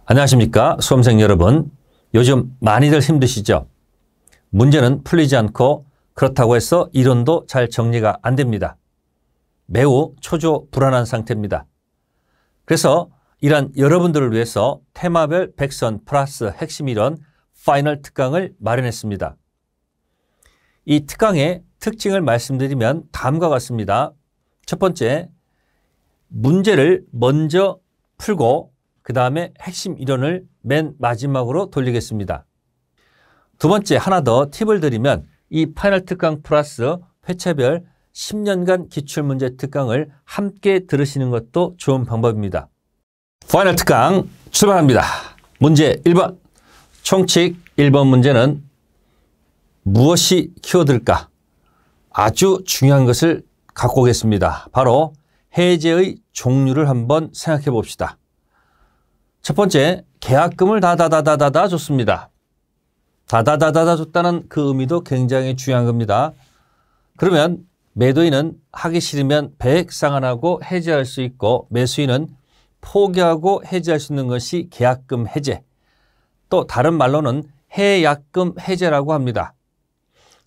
안녕하십니까 수험생 여러분. 요즘 많이들 힘드시죠? 문제는 풀리지 않고 그렇다고 해서 이론도 잘 정리가 안 됩니다. 매우 초조 불안한 상태입니다. 그래서 이런 여러분들을 위해서 테마별 백선 플러스 핵심 이론 파이널 특강을 마련했습니다. 이 특강의 특징을 말씀드리면 다음과 같습니다. 첫 번째, 문제를 먼저 풀고 그 다음에 핵심 이론을 맨 마지막으로 돌리겠습니다. 두 번째, 하나 더 팁을 드리면 이 파이널 특강 플러스 회차별 10년간 기출문제 특강을 함께 들으시는 것도 좋은 방법입니다. 파이널 특강 출발합니다. 문제 1번. 총칙 1번 문제는 무엇이 키워드일까? 아주 중요한 것을 갖고 오겠습니다. 바로 해제의 종류를 한번 생각해 봅시다. 첫 번째, 계약금을 다다다다다 줬습니다. 다다다다다 줬다는 그 의미도 굉장히 중요한 겁니다. 그러면 매도인은 하기 싫으면 배액 상환하고 해제할 수 있고 매수인은 포기하고 해제할 수 있는 것이 계약금 해제, 또 다른 말로는 해약금 해제라고 합니다.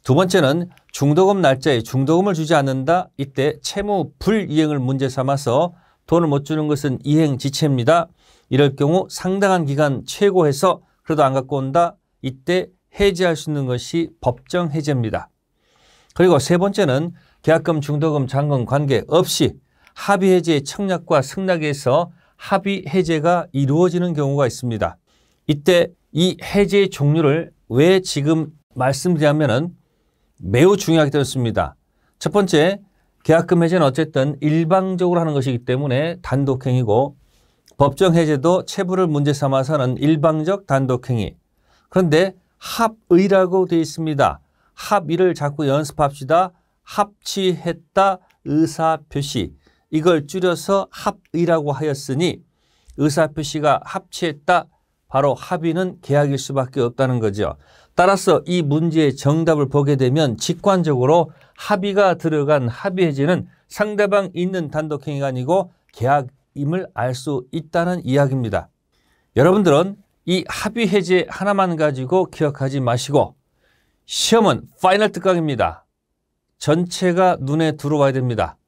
두 번째는 중도금 날짜에 중도금을 주지 않는다. 이때 채무 불이행을 문제 삼아서 돈을 못 주는 것은 이행지체입니다. 이럴 경우 상당한 기간 최고해서 그래도 안 갖고 온다. 이때 해제할 수 있는 것이 법정 해제입니다. 그리고 세 번째는 계약금, 중도금, 잔금 관계없이 합의 해제의 청약과 승낙에서 합의 해제가 이루어지는 경우가 있습니다. 이때 이 해제의 종류를 왜 지금 말씀드리냐면은 매우 중요하게 되었습니다. 첫 번째, 계약금 해제는 어쨌든 일방적으로 하는 것이기 때문에 단독행위고 법정 해제도 채무를 문제 삼아서는 일방적 단독행위. 그런데 합의라고 되어 있습니다. 합의를 자꾸 연습합시다. 합치했다 의사표시. 이걸 줄여서 합의라고 하였으니 의사표시가 합치했다. 바로 합의는 계약일 수밖에 없다는 거죠. 따라서 이 문제의 정답을 보게 되면 직관적으로 합의가 들어간 합의 해제는 상대방 있는 단독행위가 아니고 계약임을 알 수 있다는 이야기입니다. 여러분들은 이 합의 해제 하나만 가지고 기억하지 마시고 시험은 파이널 특강입니다. 전체가 눈에 들어와야 됩니다.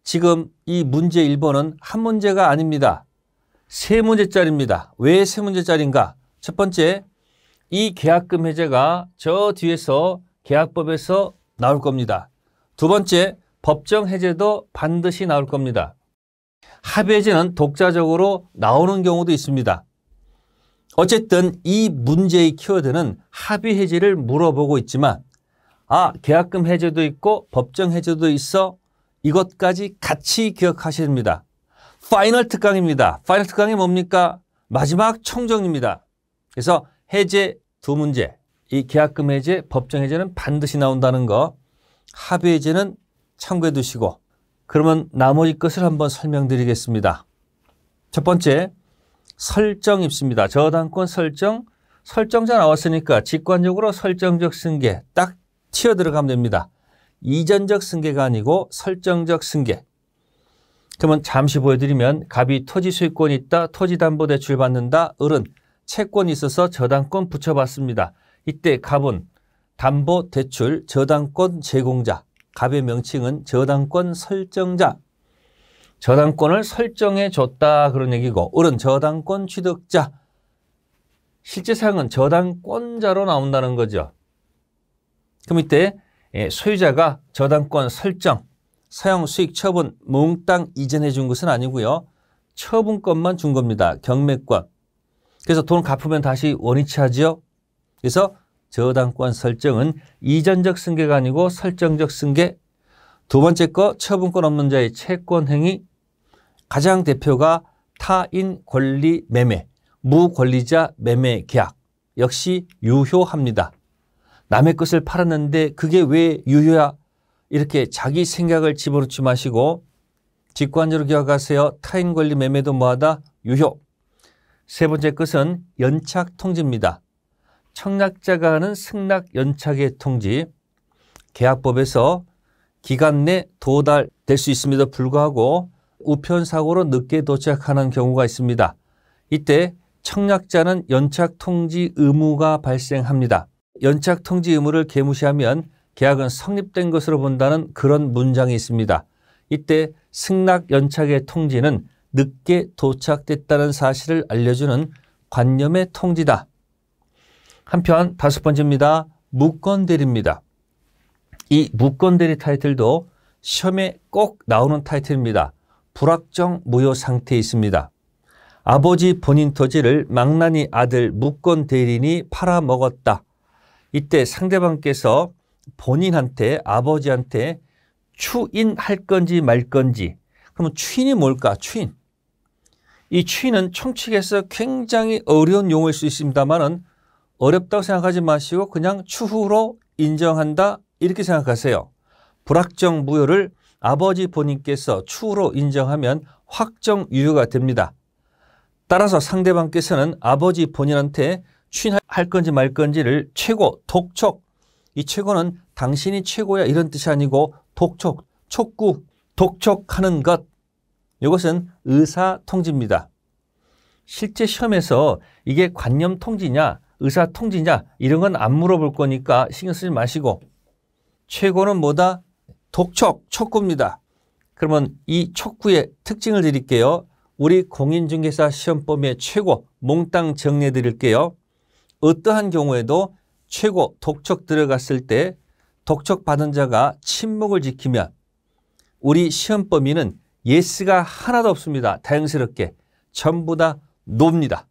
지금 이 문제 1번은 한 문제가 아닙니다. 세 문제짜리입니다. 왜 세 문제짜리인가? 첫 번째, 이 계약금 해제가 저 뒤에서 계약법에서 나올 겁니다. 두 번째, 법정 해제도 반드시 나올 겁니다. 합의 해제는 독자적으로 나오는 경우도 있습니다. 어쨌든 이 문제의 키워드는 합의 해제를 물어보고 있지만 계약금 해제도 있고 법정 해제도 있어. 이것까지 같이 기억하셔야 됩니다. 파이널 특강입니다. 파이널 특강이 뭡니까? 마지막 총정리입니다. 그래서 해제 두 문제, 이 계약금 해제, 법정 해제는 반드시 나온다는 거, 합의 해제는 참고해 두시고, 그러면 나머지 것을 한번 설명드리겠습니다. 첫 번째, 설정 입수입니다. 저당권 설정, 설정자 나왔으니까 직관적으로 설정적 승계 딱 튀어 들어가면 됩니다. 이전적 승계가 아니고 설정적 승계. 그러면 잠시 보여드리면 갑이 토지 소유권이 있다. 토지담보대출 받는다. 을은 채권이 있어서 저당권 붙여봤습니다. 이때 갑은 담보대출 저당권 제공자, 갑의 명칭은 저당권 설정자, 저당권을 설정해 줬다 그런 얘기고, 을은 저당권 취득자, 실제상은 저당권자로 나온다는 거죠. 그럼 이때 소유자가 저당권 설정, 사용 수익 처분 몽땅 이전해 준 것은 아니고요. 처분권만 준 겁니다. 경매권. 그래서 돈 갚으면 다시 원위치 하죠. 그래서 저당권 설정은 이전적 승계가 아니고 설정적 승계. 두 번째 거, 처분권 없는 자의 채권 행위. 가장 대표가 타인 권리 매매, 무권리자 매매 계약. 역시 유효합니다. 남의 것을 팔았는데 그게 왜 유효야? 이렇게 자기 생각을 집어넣지 마시고 직관적으로 기억하세요. 타인 권리 매매도 뭐하다? 유효. 세 번째 것은 연착 통지입니다. 청약자가 하는 승낙 연착의 통지. 계약법에서 기간 내 도달될 수 있음에도 불구하고 우편사고로 늦게 도착하는 경우가 있습니다. 이때 청약자는 연착통지 의무가 발생합니다. 연착통지 의무를 개무시하면 계약은 성립된 것으로 본다는 그런 문장이 있습니다. 이때 승낙 연착의 통지는 늦게 도착됐다는 사실을 알려주는 관념의 통지다. 한편 5번째입니다. 무건대리입니다. 이 무건대리 타이틀도 시험에 꼭 나오는 타이틀입니다. 불확정 무효 상태에 있습니다. 아버지 본인 토지를 망나니 아들 무건대리인이 팔아먹었다. 이때 상대방께서 본인한테 아버지한테 추인할 건지 말 건지. 그러면 추인이 뭘까? 추인. 이 추인은 총칙에서 굉장히 어려운 용어일 수 있습니다만은 어렵다고 생각하지 마시고 그냥 추후로 인정한다 이렇게 생각하세요. 불확정 무효를 아버지 본인께서 추후로 인정하면 확정 유효가 됩니다. 따라서 상대방께서는 아버지 본인한테 추인할 건지 말 건지를 최고, 독촉. 이 최고는 당신이 최고야 이런 뜻이 아니고 독촉, 촉구, 독촉하는 것. 이것은 의사통지입니다. 실제 시험에서 이게 관념통지냐 의사통지냐 이런 건 안 물어볼 거니까 신경 쓰지 마시고 최고는 뭐다? 독촉, 촉구입니다. 그러면 이 촉구의 특징을 드릴게요. 우리 공인중개사 시험범위의 최고 몽땅 정리해 드릴게요. 어떠한 경우에도 최고 독촉 들어갔을 때 독촉 받은 자가 침묵을 지키면 우리 시험 범위는 예스가 하나도 없습니다. 다행스럽게 전부 다 노입니다.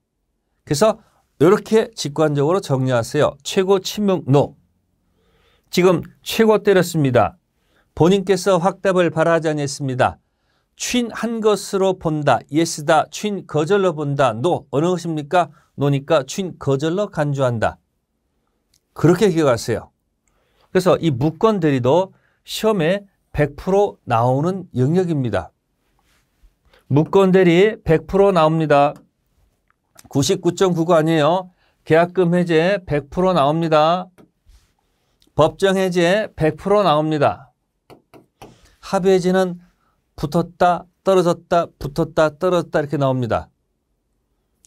그래서 이렇게 직관적으로 정리하세요. 최고 침묵 노. 지금 최고 때렸습니다. 본인께서 확답을 바라지 않았습니다. 추인한 것으로 본다. 예스다. 추인 거절로 본다. 노. 어느 것입니까? 노니까 추인 거절로 간주한다. 그렇게 기억하세요. 그래서 이 무건 대리도 시험에 100% 나오는 영역입니다. 무건 대리 100% 나옵니다. 99.99 아니에요. 계약금 해제 100% 나옵니다. 법정 해제 100% 나옵니다. 합의 해제는 붙었다 떨어졌다 붙었다 떨어졌다 이렇게 나옵니다.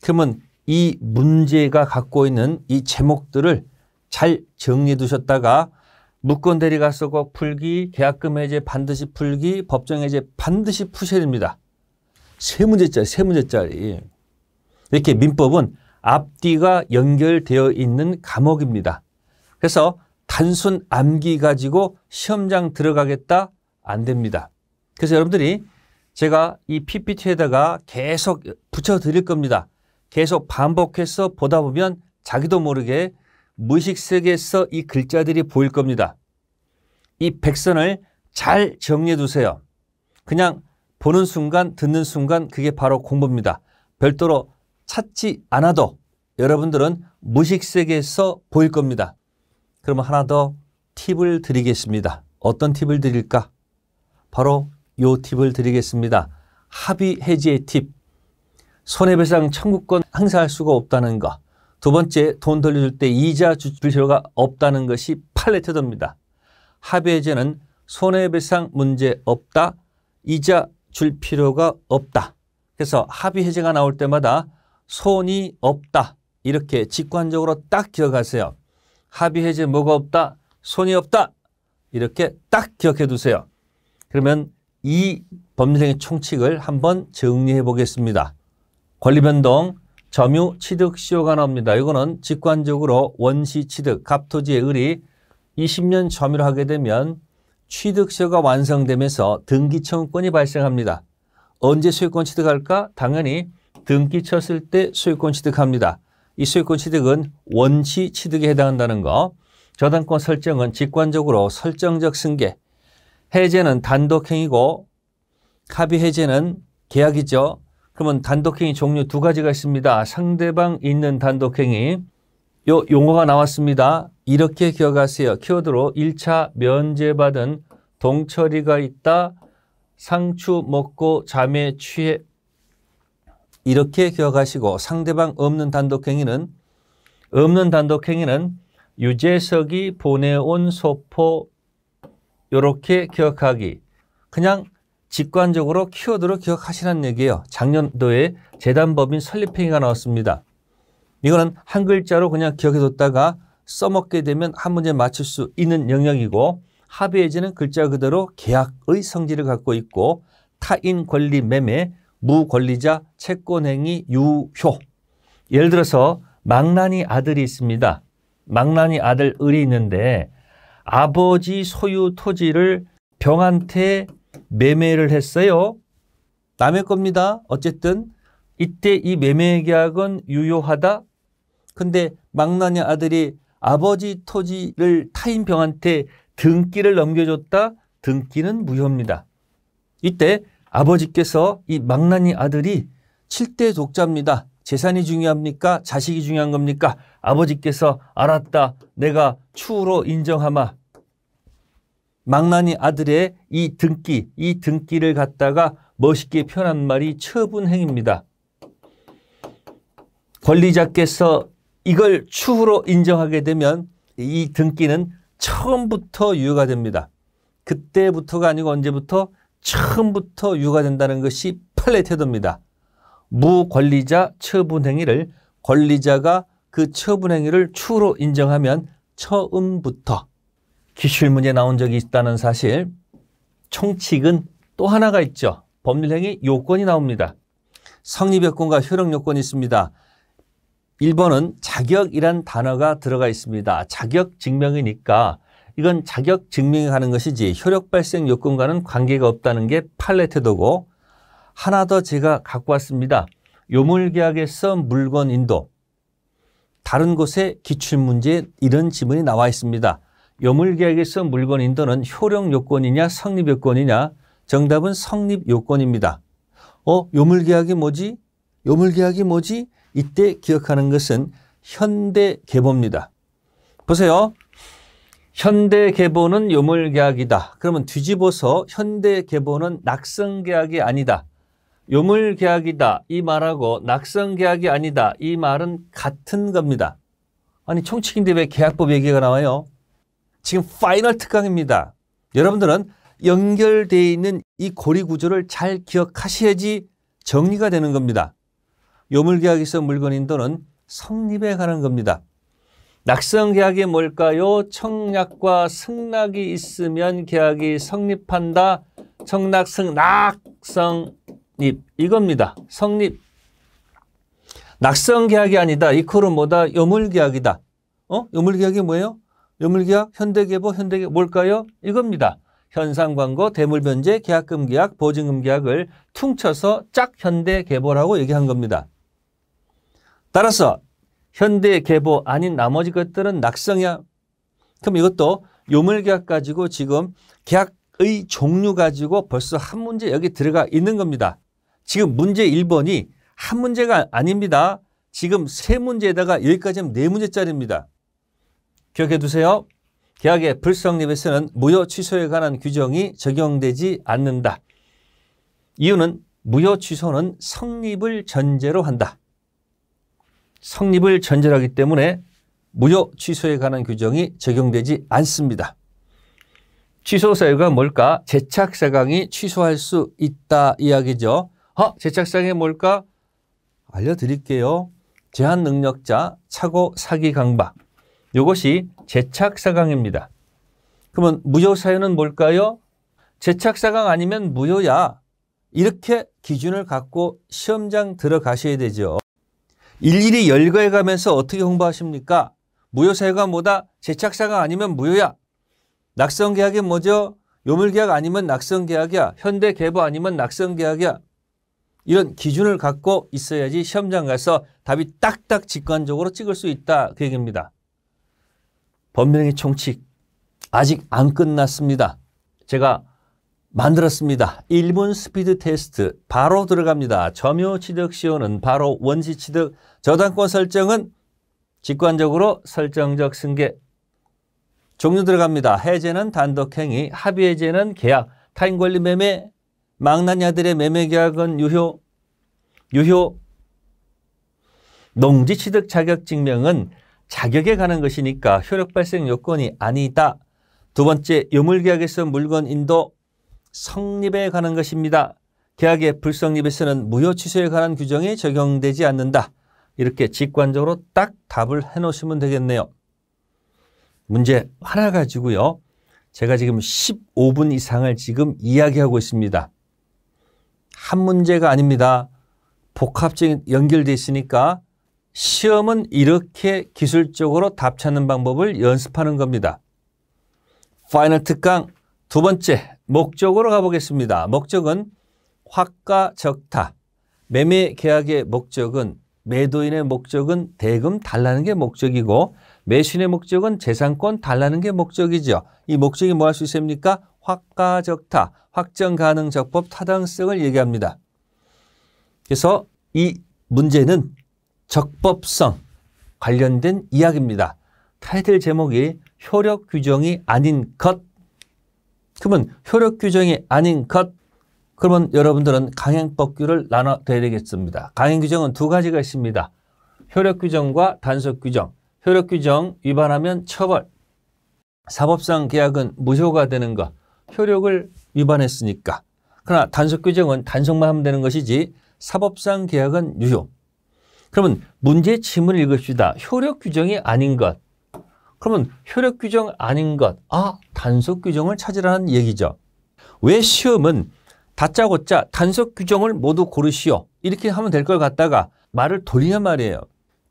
그러면 이 문제가 갖고 있는 이 제목들을 잘 정리해 두셨다가 무건 대리가 쓰고 풀기, 계약금 해제 반드시 풀기, 법정 해제 반드시 푸셔야 됩니다. 세 문제짜리. 이렇게 민법은 앞뒤가 연결되어 있는 과목입니다. 그래서 단순 암기 가지고 시험장 들어가겠다? 안 됩니다. 그래서 여러분들이 제가 이 PPT에다가 계속 붙여드릴 겁니다. 계속 반복해서 보다 보면 자기도 모르게 무의식 세계에서 이 글자들이 보일 겁니다. 이 백선을 잘 정리해 두세요. 그냥 보는 순간, 듣는 순간 그게 바로 공부입니다. 별도로 찾지 않아도 여러분들은 무의식 세계에서 보일 겁니다. 그러면 하나 더 팁을 드리겠습니다. 어떤 팁을 드릴까? 바로 요 팁을 드리겠습니다. 합의 해지의 팁. 손해배상 청구권 행사할 수가 없다는 거. 두 번째, 돈 돌려줄 때 이자 줄 필요가 없다는 것이 판례 태도입니다. 합의 해제는 손해배상 문제 없다. 이자 줄 필요가 없다. 그래서 합의 해제가 나올 때마다 손이 없다. 이렇게 직관적으로 딱 기억하세요. 합의 해제 뭐가 없다? 손이 없다. 이렇게 딱 기억해 두세요. 그러면 이 법률행위 총칙을 한번 정리해 보겠습니다. 권리변동, 점유, 취득, 시효가 나옵니다. 이거는 직관적으로 원시 취득, 갑토지의 을이 20년 점유를 하게 되면 취득 시효가 완성되면서 등기 청구권이 발생합니다. 언제 소유권 취득할까? 당연히 등기 쳤을 때 소유권 취득합니다. 이 소유권 취득은 원시 취득에 해당한다는 거. 저당권 설정은 직관적으로 설정적 승계. 해제는 단독행위고 합의 해제는 계약이죠. 그러면 단독행위 종류 두 가지가 있습니다. 상대방 있는 단독행위. 요 용어가 나왔습니다. 이렇게 기억하세요. 키워드로 1차 면제받은 동처리가 있다. 상추 먹고 잠에 취해. 이렇게 기억하시고 상대방 없는 단독행위는 유재석이 보내온 소포 이렇게 기억하기. 그냥 직관적으로 키워드로 기억하시라는 얘기예요. 작년도에 재단법인 설립행위가 나왔습니다. 이거는 한 글자로 그냥 기억해뒀다가 써먹게 되면 한 문제 맞출 수 있는 영역이고, 합의해제는 글자 그대로 계약의 성질을 갖고 있고, 타인 권리 매매, 무권리자 채권행위 유효. 예를 들어서 망나니 아들이 있습니다. 망나니 아들 을이 있는데 아버지 소유 토지를 병한테 매매를 했어요. 남의 겁니다. 어쨌든 이때 이 매매 계약은 유효하다. 근데 망나니 아들이 아버지 토지를 타인 병한테 등기를 넘겨줬다. 등기는 무효입니다. 이때 아버지께서 이 망나니 아들이 7대 독자입니다. 재산이 중요합니까? 자식이 중요한 겁니까? 아버지께서 알았다. 내가 추후로 인정하마. 망나니 아들의 이 등기를 갖다가 멋있게 표현한 말이 처분행위입니다. 권리자께서 이걸 추후로 인정하게 되면 이 등기는 처음부터 유효가 됩니다. 그때부터가 아니고 언제부터? 처음부터 유효가 된다는 것이 판례 태도입니다. 무권리자 처분행위를 권리자가 그 처분행위를 추후로 인정하면 처음부터. 기출문제 나온 적이 있다는 사실. 총칙은 또 하나가 있죠. 법률행위 요건이 나옵니다. 성립요건과 효력요건이 있습니다. 1번은 자격이란 단어가 들어가 있습니다. 자격 증명이니까 이건 자격 증명에 가는 것이지 효력 발생 요건과는 관계가 없다는 게 판례 태도고, 하나 더 제가 갖고 왔습니다. 요물계약에서 물건 인도. 다른 곳에 기출문제에 이런 지문이 나와 있습니다. 요물계약에서 물건 인도는 효력 요건이냐 성립 요건이냐? 정답은 성립 요건입니다. 요물계약이 뭐지? 요물계약이 뭐지? 이때 기억하는 것은 현대계보입니다. 보세요. 현대계보는 요물계약이다. 그러면 뒤집어서 현대계보는 낙성계약이 아니다. 요물계약이다. 이 말하고 낙성계약이 아니다. 이 말은 같은 겁니다. 아니 총칙인데 왜 계약법 얘기가 나와요? 지금 파이널 특강입니다. 여러분들은 연결되어 있는 이 고리구조를 잘 기억하셔야지 정리가 되는 겁니다. 요물계약에서 물건 인도는 성립에 관한 겁니다. 낙성계약이 뭘까요? 청약과 승낙이 있으면 계약이 성립한다. 청락, 승낙, 성립 이겁니다. 성립. 낙성계약이 아니다. 이코는 뭐다? 요물계약이다. 요물계약이 뭐예요? 요물계약, 현대계보, 뭘까요? 이겁니다. 현상광고, 대물변제, 계약금 계약, 보증금 계약을 퉁쳐서 짝 현대계보라고 얘기한 겁니다. 따라서 현대계보 아닌 나머지 것들은 낙성이야. 그럼 이것도 요물계약 가지고 지금 계약의 종류 가지고 벌써 한 문제 여기 들어가 있는 겁니다. 지금 문제 1번이 한 문제가 아닙니다. 지금 세 문제에다가 여기까지 하면 네 문제짜리입니다. 기억해 두세요. 계약의 불성립에서는 무효 취소에 관한 규정이 적용되지 않는다. 이유는 무효 취소는 성립을 전제로 한다. 성립을 전제로 하기 때문에 무효 취소에 관한 규정이 적용되지 않습니다. 취소 사유가 뭘까? 제착사강이 취소할 수 있다 이야기죠. 제착사강이 뭘까? 알려드릴게요. 제한능력자, 착오, 사기, 강박. 이것이 제착사강입니다. 그러면 무효 사유는 뭘까요? 제착사강 아니면 무효야. 이렇게 기준을 갖고 시험장 들어가셔야 되죠. 일일이 열거해 가면서 어떻게 홍보하십니까? 무효 사유가 뭐다? 제착사강 아니면 무효야. 낙성계약이 뭐죠? 요물계약 아니면 낙성계약이야. 현대계보 아니면 낙성계약이야. 이런 기준을 갖고 있어야지 시험장 가서 답이 딱딱 직관적으로 찍을 수 있다. 그 얘기입니다. 법률행위 총칙 아직 안 끝났습니다. 제가 만들었습니다. 1분 스피드 테스트 바로 들어갑니다. 점유 취득 시효는 바로 원시 취득, 저당권 설정은 직관적으로 설정적 승계. 종류 들어갑니다. 해제는 단독행위, 합의해제는 계약, 타인권리 매매, 망나니 아들의 매매 계약은 유효. 농지 취득 자격 증명은 자격에 관한 것이니까 효력 발생 요건이 아니다. 두 번째, 요물계약에서 물건 인도 성립에 관한 것입니다. 계약의 불성립에서는 무효 취소에 관한 규정이 적용되지 않는다. 이렇게 직관적으로 딱 답을 해놓으시면 되겠네요. 문제 하나 가지고요. 제가 지금 15분 이상을 지금 이야기하고 있습니다. 한 문제가 아닙니다. 복합적인 연결되어 있으니까 시험은 이렇게 기술적으로 답 찾는 방법을 연습하는 겁니다. 파이널 특강 두 번째 목적으로 가보겠습니다. 목적은 확가 적타. 매매 계약의 목적은 매도인의 목적은 대금 달라는 게 목적이고 매수인의 목적은 재산권 달라는 게 목적이죠. 이 목적이 뭐 할 수 있습니까? 확가 적타, 확정 가능 적법 타당성을 얘기합니다. 그래서 이 문제는 적법성 관련된 이야기입니다. 타이틀 제목이 효력 규정이 아닌 것. 그러면 효력 규정이 아닌 것. 그러면 여러분들은 강행법규를 나눠야 되겠습니다. 강행규정은 두 가지가 있습니다. 효력규정과 단속규정. 효력규정 위반하면 처벌. 사법상 계약은 무효가 되는 것. 효력을 위반했으니까. 그러나 단속규정은 단속만 하면 되는 것이지 사법상 계약은 유효. 그러면 문제 지문을 읽읍시다. 효력규정이 아닌 것. 그러면 효력규정 아닌 것. 단속규정을 찾으라는 얘기죠. 왜 시험은 다짜고짜 단속 규정을 모두 고르시오. 이렇게 하면 될 걸 갖다가 말을 돌리냐 말이에요.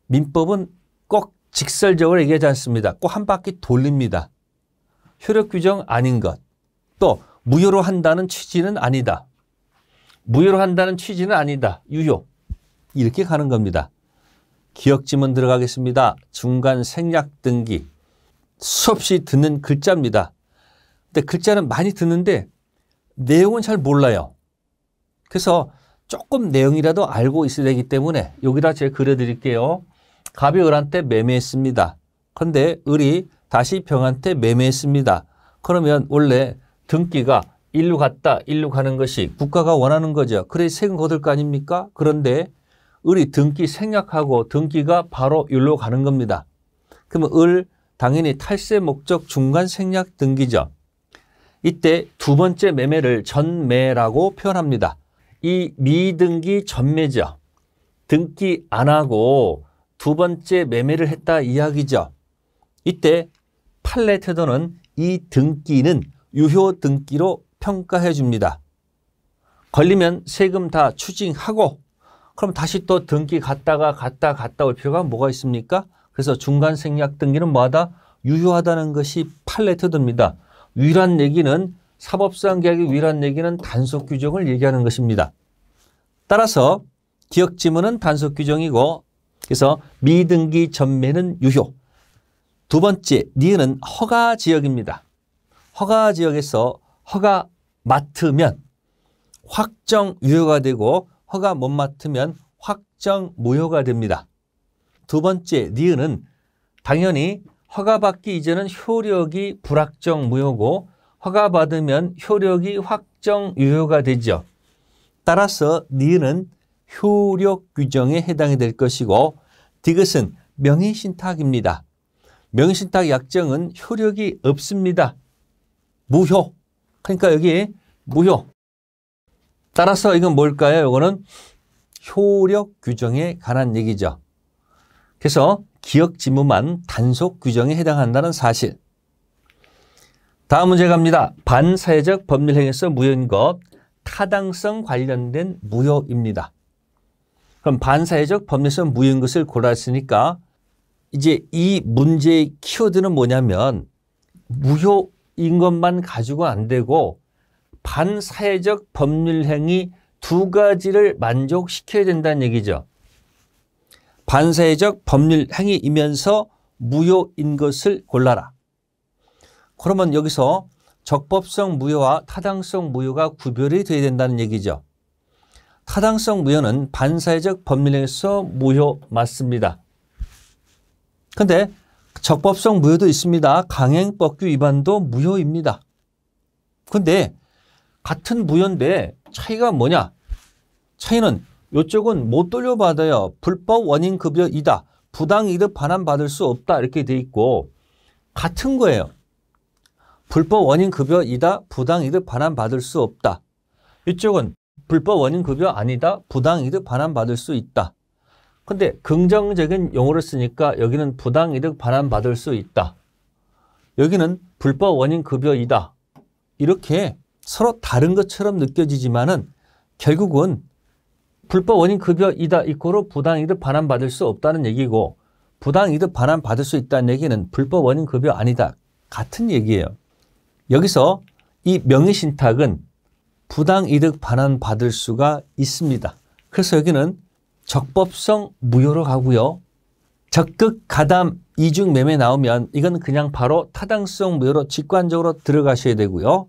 민법은 꼭 직설적으로 얘기하지 않습니다. 꼭 한 바퀴 돌립니다. 효력 규정 아닌 것. 또 무효로 한다는 취지는 아니다. 무효로 한다는 취지는 아니다. 유효. 이렇게 가는 겁니다. 기억지문 들어가겠습니다. 중간 생략 등기. 수없이 듣는 글자입니다. 근데 글자는 많이 듣는데 내용은 잘 몰라요. 그래서 조금 내용이라도 알고 있어야 되기 때문에 여기다 제가 그려드릴게요. 갑이 을한테 매매했습니다. 그런데 을이 다시 병한테 매매했습니다. 그러면 원래 등기가 일로 갔다 일로 가는 것이 국가가 원하는 거죠. 그래 세금 거둘 거 아닙니까? 그런데 을이 등기 생략하고 등기가 바로 일로 가는 겁니다. 그러면 을 당연히 탈세 목적 중간 생략 등기죠. 이때 두 번째 매매를 전매라고 표현합니다. 이 미등기 전매죠. 등기 안 하고 두 번째 매매를 했다 이야기죠. 이때 판례 태도는 이 등기는 유효 등기로 평가해 줍니다. 걸리면 세금 다 추징하고 그럼 다시 또 등기 갔다 올 필요가 뭐가 있습니까? 그래서 중간 생략 등기는 뭐하다? 유효하다는 것이 판례 태도입니다. 위란 얘기는 사법상 계약의 위란 얘기는 단속 규정을 얘기하는 것입니다. 따라서 기억 지문은 단속 규정이고 그래서 미등기 전매는 유효. 두 번째 니은은 허가 지역입니다. 허가 지역에서 허가 맡으면 확정 유효가 되고 허가 못 맡으면 확정 무효가 됩니다. 두 번째 니은은 당연히 허가받기 이전은 효력이 불확정 무효고 허가받으면 효력이 확정 유효가 되죠. 따라서 니은은 효력 규정에 해당이 될 것이고 디귿은 명의신탁입니다. 명의신탁 약정은 효력이 없습니다. 무효. 그러니까 여기 무효. 따라서 이건 뭘까요? 이거는 효력 규정에 관한 얘기죠. 그래서 기억 지문만 단속 규정에 해당한다는 사실. 다음 문제 갑니다. 반사회적 법률 행위에서 무효인 것, 타당성 관련된 무효입니다. 그럼 반사회적 법률에서 무효인 것을 골랐으니까 이제 이 문제의 키워드는 뭐냐면 무효인 것만 가지고 안 되고 반사회적 법률 행위 두 가지를 만족시켜야 된다는 얘기죠. 반사회적 법률 행위이면서 무효인 것을 골라라. 그러면 여기서 적법성 무효와 타당성 무효가 구별이 돼야 된다는 얘기죠. 타당성 무효는 반사회적 법률 행위에서 무효 맞습니다. 그런데 적법성 무효도 있습니다. 강행법규 위반도 무효입니다. 그런데 같은 무효인데 차이가 뭐냐? 차이는 이쪽은 못 돌려받아요. 불법 원인급여이다. 부당이득 반환받을 수 없다. 이렇게 돼 있고 같은 거예요. 불법 원인급여이다. 부당이득 반환받을 수 없다. 이쪽은 불법 원인급여 아니다. 부당이득 반환받을 수 있다. 근데 긍정적인 용어를 쓰니까 여기는 부당이득 반환받을 수 있다. 여기는 불법 원인급여이다. 이렇게 서로 다른 것처럼 느껴지지만은 결국은 불법 원인급여이다 이꼬로 부당이득 반환받을 수 없다는 얘기고, 부당이득 반환받을 수 있다는 얘기는 불법 원인급여 아니다. 같은 얘기예요. 여기서 이 명의신탁은 부당이득 반환받을 수가 있습니다. 그래서 여기는 적법성 무효로 가고요. 적극 가담 이중 매매 나오면 이건 그냥 바로 타당성 무효로 직관적으로 들어가셔야 되고요.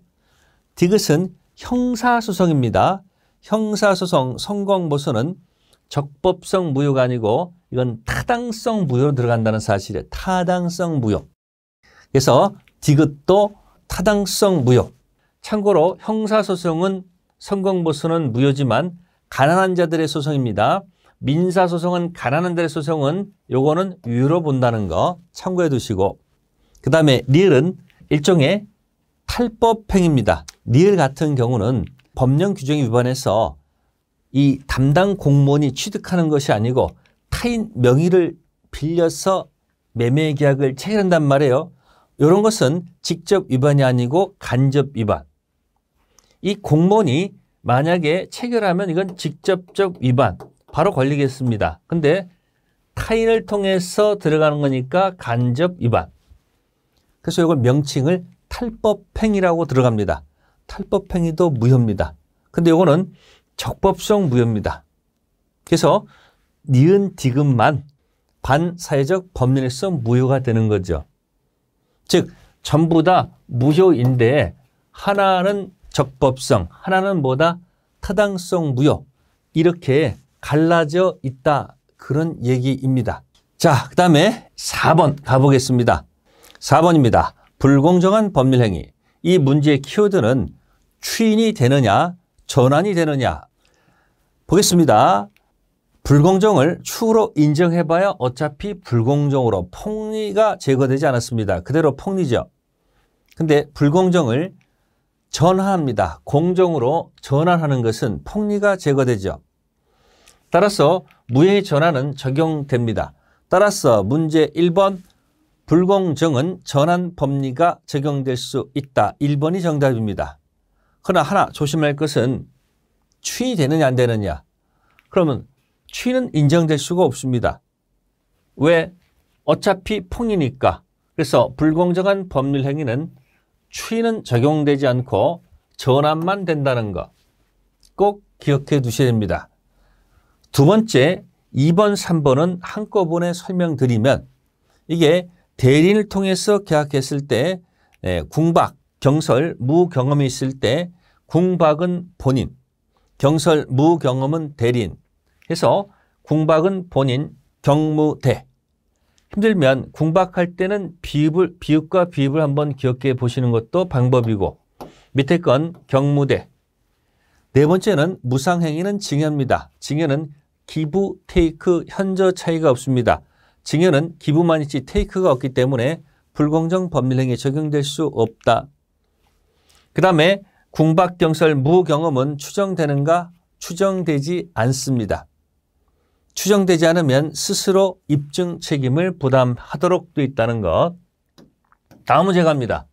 디귿은 형사소송입니다. 형사소송 성공보수는 적법성 무효가 아니고 이건 타당성 무효로 들어간다는 사실이에요. 타당성 무효. 그래서 디귿도 타당성 무효. 참고로 형사소송은 성공보수는 무효지만 가난한 자들의 소송입니다. 민사소송은 가난한 자들의 소송은 요거는 유효로 본다는 거 참고해 두시고, 그 다음에 리을은 일종의 탈법행위입니다. 리을 같은 경우는 법령 규정에 위반해서 이 담당 공무원이 취득하는 것이 아니고 타인 명의를 빌려서 매매 계약을 체결한단 말이에요. 이런 것은 직접 위반이 아니고 간접 위반. 이 공무원이 만약에 체결하면 이건 직접적 위반 바로 걸리겠습니다. 근데 타인을 통해서 들어가는 거니까 간접 위반. 그래서 이걸 명칭을 탈법행위라고 들어갑니다. 탈법행위도 무효입니다. 근데 이거는 적법성 무효입니다. 그래서 니은 디귿만 반사회적 법률에서 무효가 되는 거죠. 즉 전부 다 무효인데 하나는 적법성, 하나는 뭐다? 타당성 무효. 이렇게 갈라져 있다. 그런 얘기입니다. 자, 그 다음에 4번 가보겠습니다. 4번입니다. 불공정한 법률행위. 이 문제의 키워드는 추인이 되느냐, 전환이 되느냐. 보겠습니다. 불공정을 추후로 인정해봐야 어차피 불공정으로 폭리가 제거되지 않았습니다. 그대로 폭리죠. 근데 불공정을 전환합니다. 공정으로 전환하는 것은 폭리가 제거되죠. 따라서 무효의 전환은 적용됩니다. 따라서 문제 1번 불공정은 전환 법리가 적용될 수 있다. 1번이 정답입니다. 그러나 하나 조심할 것은 추인이 되느냐 안 되느냐. 그러면 추인은 인정될 수가 없습니다. 왜? 어차피 폭리니까. 그래서 불공정한 법률 행위는 추인은 적용되지 않고 전환만 된다는 거 꼭 기억해 두셔야 됩니다. 두 번째 2번, 3번은 한꺼번에 설명드리면 이게 대리인을 통해서 계약했을 때 궁박, 경설, 무경험이 있을 때 궁박은 본인, 경설, 무경험은 대리인. 해서 궁박은 본인, 경무대. 힘들면 궁박할 때는 비읍과 비읍을 한번 기억해 보시는 것도 방법이고, 밑에 건 경무대. 네 번째는 무상행위는 증여입니다. 증여는 기부, 테이크, 현저 차이가 없습니다. 증여는 기부만 있지 테이크가 없기 때문에 불공정 법률행위에 적용될 수 없다. 그 다음에 궁박, 경설, 무경험은 추정되는가? 추정되지 않습니다. 추정되지 않으면 스스로 입증 책임을 부담하도록 되어 있다는 것. 다음 문제 갑니다.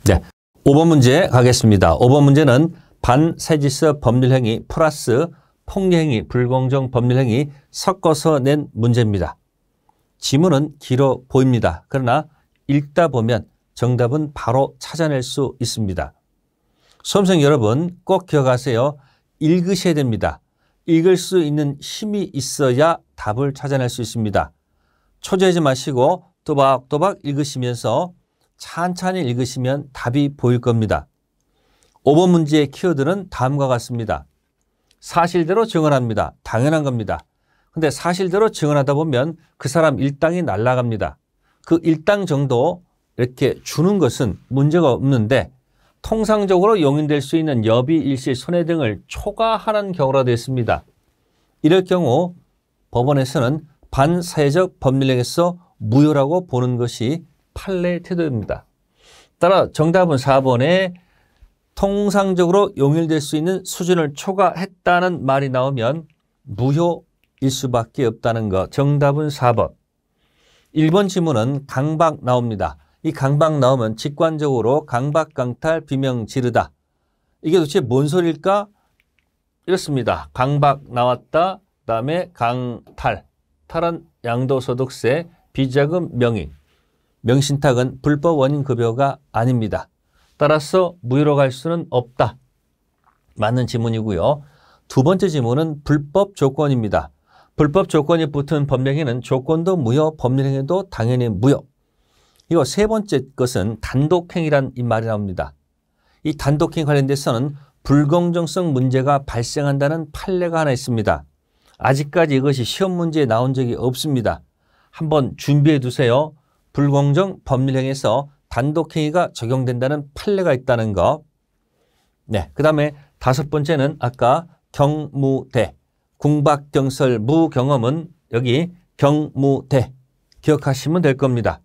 네, 5번 문제 가겠습니다. 5번 문제는 반사회질서 법률행위 플러스 폭리행위, 불공정 법률행위 섞어서 낸 문제입니다. 지문은 길어 보입니다. 그러나 읽다 보면 정답은 바로 찾아낼 수 있습니다. 수험생 여러분 꼭 기억하세요. 읽으셔야 됩니다. 읽을 수 있는 힘이 있어야 답을 찾아낼 수 있습니다. 초조하지 마시고 또박또박 읽으시면서 찬찬히 읽으시면 답이 보일 겁니다. 5번 문제의 키워드는 다음과 같습니다. 사실대로 증언합니다. 당연한 겁니다. 근데 사실대로 증언하다 보면 그 사람 일당이 날아갑니다. 그 일당 정도 이렇게 주는 것은 문제가 없는데 통상적으로 용인될 수 있는 여비, 일시, 손해 등을 초과하는 경우라 되어 있습니다. 이럴 경우 법원에서는 반사회적 법률행위에서 무효라고 보는 것이 판례 태도입니다. 따라 정답은 4번에 통상적으로 용인될 수 있는 수준을 초과했다는 말이 나오면 무효 무효일 수밖에 없다는 것. 정답은 4번. 1번 지문은 강박 나옵니다. 이 강박 나오면 직관적으로 강박강탈 비명 지르다. 이게 도대체 뭔 소리일까? 이렇습니다. 강박 나왔다. 그다음에 강탈. 탈은 양도소득세, 비자금 명의. 명신탁은 불법 원인급여가 아닙니다. 따라서 무효로 갈 수는 없다. 맞는 지문이고요. 두 번째 지문은 불법 조건입니다. 불법 조건이 붙은 법령에는 조건도 무효, 법령에도 당연히 무효. 이거 세 번째 것은 단독행위란 이 말이 나옵니다. 이 단독행위 관련돼서는 불공정성 문제가 발생한다는 판례가 하나 있습니다. 아직까지 이것이 시험 문제에 나온 적이 없습니다. 한번 준비해 두세요. 불공정 법률행위에서 단독행위가 적용된다는 판례가 있다는 거. 네, 그 다음에 다섯 번째는 아까 경무대. 궁박경설 무경험은 여기 경무대. 기억하시면 될 겁니다.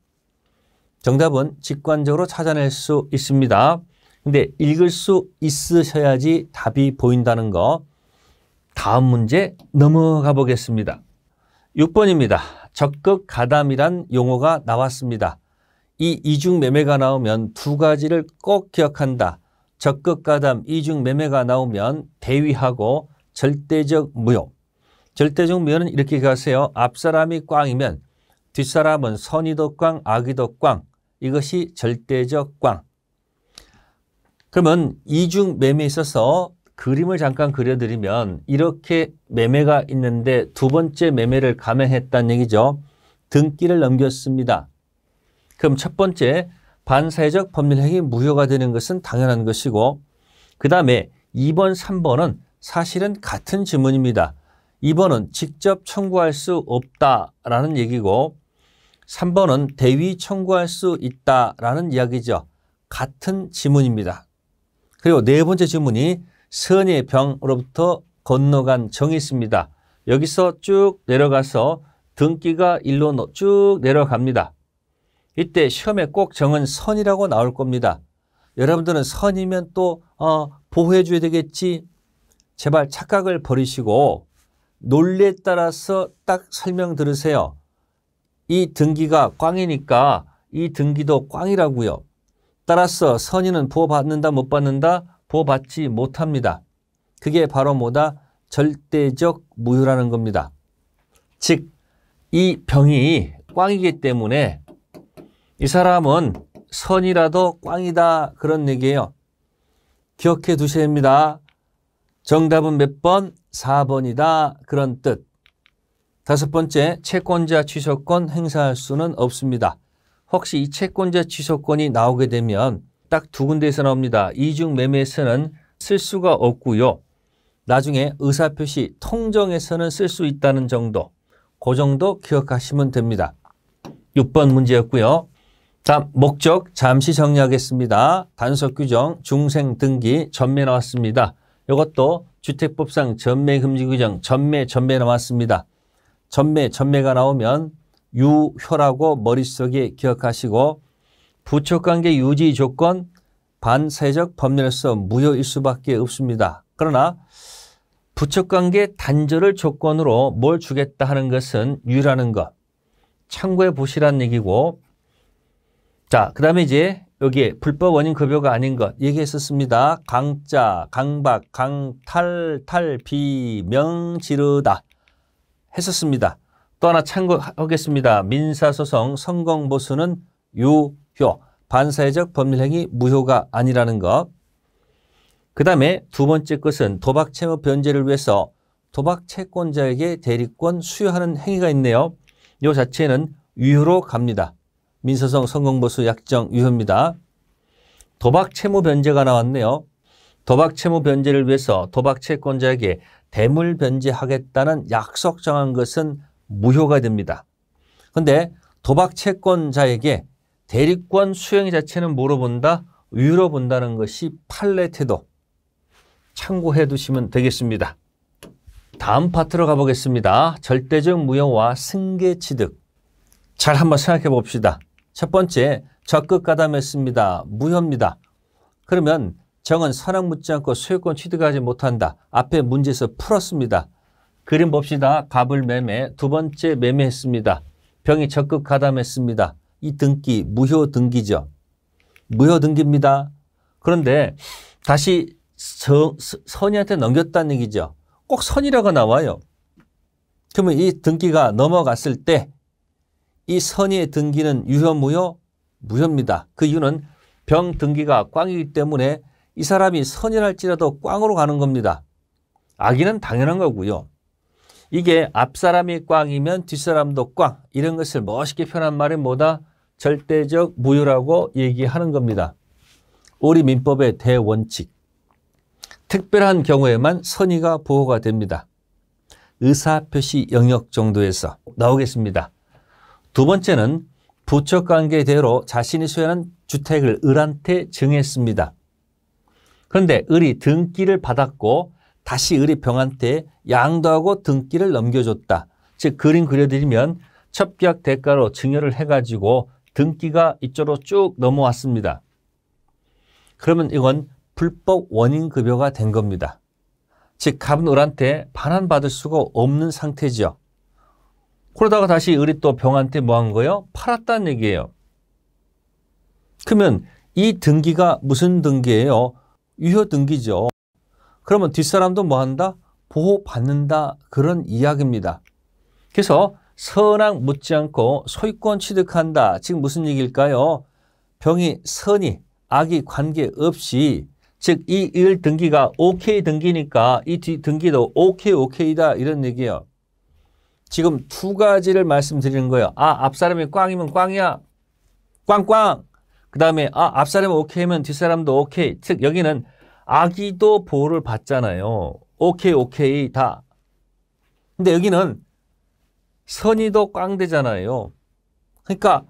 정답은 직관적으로 찾아낼 수 있습니다. 근데 읽을 수 있으셔야지 답이 보인다는 거. 다음 문제 넘어가 보겠습니다. 6번입니다. 적극 가담이란 용어가 나왔습니다. 이 이중 매매가 나오면 두 가지를 꼭 기억한다. 적극 가담, 이중 매매가 나오면 대위하고 절대적 무효. 절대적 무효는 이렇게 가세요. 앞사람이 꽝이면 뒷사람은 선의도 꽝, 악의도 꽝. 이것이 절대적 꽝. 그러면 이중 매매에 있어서 그림을 잠깐 그려드리면 이렇게 매매가 있는데 두 번째 매매를 감행했다는 얘기죠. 등기를 넘겼습니다. 그럼 첫 번째 반사회적 법률행위 무효가 되는 것은 당연한 것이고 그 다음에 2번, 3번은 사실은 같은 지문입니다. 2번은 직접 청구할 수 없다라는 얘기고 3번은 대위 청구할 수 있다라는 이야기죠. 같은 지문입니다. 그리고 네 번째 지문이 선의 병으로부터 건너간 정이 있습니다. 여기서 쭉 내려가서 등기가 일로 쭉 내려갑니다. 이때 시험에 꼭 정은 선이라고 나올 겁니다. 여러분들은 선이면 또 보호해 줘야 되겠지. 제발 착각을 버리시고 논리에 따라서 딱 설명 들으세요. 이 등기가 꽝이니까 이 등기도 꽝이라고요. 따라서 선의는 보호받는다 못 받는다? 보호받지 못합니다. 그게 바로 뭐다? 절대적 무효라는 겁니다. 즉, 이 병이 꽝이기 때문에 이 사람은 선이라도 꽝이다 그런 얘기예요. 기억해 두셔야 합니다. 정답은 몇 번? 4번이다 그런 뜻. 다섯 번째, 채권자 취소권 행사할 수는 없습니다. 혹시 이 채권자 취소권이 나오게 되면 딱 두 군데에서 나옵니다. 이중 매매에서는 쓸 수가 없고요. 나중에 의사표시 통정에서는 쓸 수 있다는 정도. 그 정도 기억하시면 됩니다. 6번 문제였고요. 다음 목적 잠시 정리하겠습니다. 단속 규정, 중생 등기, 전매 나왔습니다. 이것도 주택법상 전매 금지 규정, 전매 나왔습니다. 전매가 나오면 유효라고 머릿속에 기억하시고 부척관계 유지 조건 반사회적 법률에서 무효일 수밖에 없습니다. 그러나 부척관계 단절을 조건으로 뭘 주겠다 하는 것은 유효라는 것. 참고해 보시라는 얘기고 자, 그 다음에 이제 여기에 불법 원인 급여가 아닌 것 얘기했었습니다. 강짜, 강박, 강탈, 비명 지르다 했었습니다. 또 하나 참고하겠습니다. 민사소송 성공보수는 유효, 반사회적 법률행위 무효가 아니라는 것. 그 다음에 두 번째 것은 도박채무 변제를 위해서 도박채권자에게 대리권 수여하는 행위가 있네요. 이 자체는 유효로 갑니다. 민사소송 성공보수 약정 유효입니다. 도박채무 변제가 나왔네요. 도박채무 변제를 위해서 도박채권자에게 대물 변제하겠다는 약속 정한 것은 무효가 됩니다. 그런데 도박채권자에게 대리권 수행 자체는 뭐로 본다? 유효로 본다는 것이 판례 태도. 참고해 두시면 되겠습니다. 다음 파트로 가보겠습니다. 절대적 무효와 승계취득. 잘 한번 생각해 봅시다. 첫 번째, 적극 가담했습니다. 무효입니다. 그러면 정은 선악 묻지 않고 소유권 취득하지 못한다. 앞에 문제에서 풀었습니다. 그림 봅시다. 갑을 매매, 두 번째 매매했습니다. 병이 적극 가담했습니다. 이 등기 무효 등기죠. 무효 등기입니다. 그런데 다시 선의한테 넘겼다는 얘기죠. 꼭 선이라고 나와요. 그러면 이 등기가 넘어갔을 때 이 선의의 등기는 유효 무효? 무효입니다. 그 이유는 병 등기가 꽝이기 때문에 이 사람이 선이랄지라도 꽝으로 가는 겁니다. 악의는 당연한 거고요. 이게 앞사람이 꽝이면 뒷사람도 꽝, 이런 것을 멋있게 표현한 말이 뭐다? 절대적 무효라고 얘기하는 겁니다. 우리 민법의 대원칙. 특별한 경우에만 선의가 보호가 됩니다. 의사표시 영역 정도에서 나오겠습니다. 두 번째는 부처관계대로 자신이 소유하는 주택을 을한테 증했습니다. 그런데 을이 등기를 받았고 다시 을이 병한테 양도하고 등기를 넘겨줬다. 즉 그림 그려드리면 첩계약 대가로 증여를 해가지고 등기가 이쪽으로 쭉 넘어왔습니다. 그러면 이건 불법 원인급여가 된 겁니다. 즉 갑은 을한테 반환받을 수가 없는 상태죠. 그러다가 다시 을이 또 병한테 뭐 한 거예요? 팔았다는 얘기예요. 그러면 이 등기가 무슨 등기예요? 유효 등기죠. 그러면 뒷사람도 뭐 한다? 보호받는다. 그런 이야기입니다. 그래서 선악 묻지 않고 소유권 취득한다. 지금 무슨 얘기일까요? 병이 선이 악이 관계없이 즉 이 일 등기가 OK 등기니까 이 뒤 등기도 OK다 이런 얘기예요. 지금 두 가지를 말씀드리는 거예요. 앞사람이 꽝이면 꽝이야. 꽝꽝. 그 다음에 앞사람이 오케이면 뒷사람도 오케이. 즉 여기는 악의도 보호를 받잖아요. 오케이 다. 근데 여기는 선의도 꽝되잖아요. 그러니까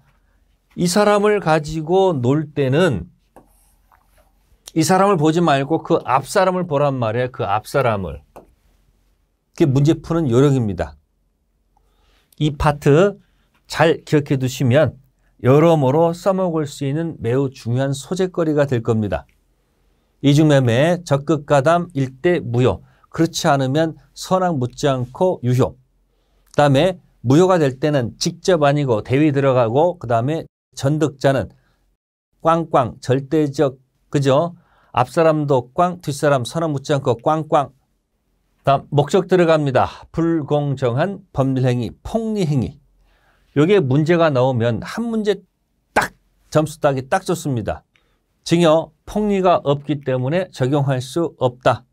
이 사람을 가지고 놀 때는 이 사람을 보지 말고 그 앞사람을 보란 말이에요. 그 앞사람을. 그게 문제 푸는 요령입니다. 이 파트 잘 기억해 두시면 여러모로 써먹을 수 있는 매우 중요한 소재거리가 될 겁니다. 이중매매, 적극가담, 일대 무효. 그렇지 않으면 선악 묻지 않고 유효. 그 다음에 무효가 될 때는 직접 아니고 대위 들어가고 그 다음에 전득자는 꽝꽝, 절대적, 그죠? 앞사람도 꽝, 뒷사람 선악 묻지 않고 꽝꽝. 다음 목적 들어갑니다. 불공정한 법률행위, 폭리행위. 여기에 문제가 나오면 한 문제 딱 점수 따기 딱 좋습니다. 증여, 폭리가 없기 때문에 적용할 수 없다.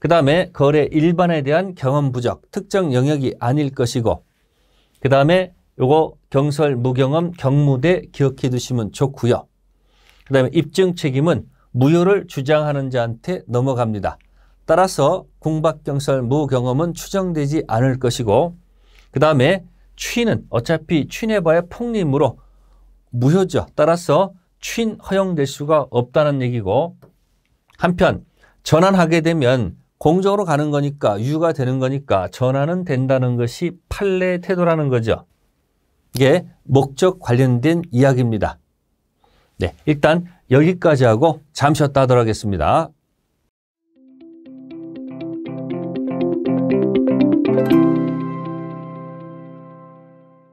그 다음에 거래 일반에 대한 경험 부족, 특정 영역이 아닐 것이고 그 다음에 요거 경설, 무경험, 경무대 기억해 두시면 좋고요. 그 다음에 입증 책임은 무효를 주장하는 자한테 넘어갑니다. 따라서 궁박경설 무경험은 추정되지 않을 것이고 그 다음에 취는 어차피 취해봐야 폭리므로 무효죠. 따라서 취인 허용될 수가 없다는 얘기고 한편 전환하게 되면 공정으로 가는 거니까 유효가 되는 거니까 전환은 된다는 것이 판례 태도라는 거죠. 이게 목적 관련된 이야기입니다. 네, 일단 여기까지 하고 잠시 쉬었다 하도록 하겠습니다.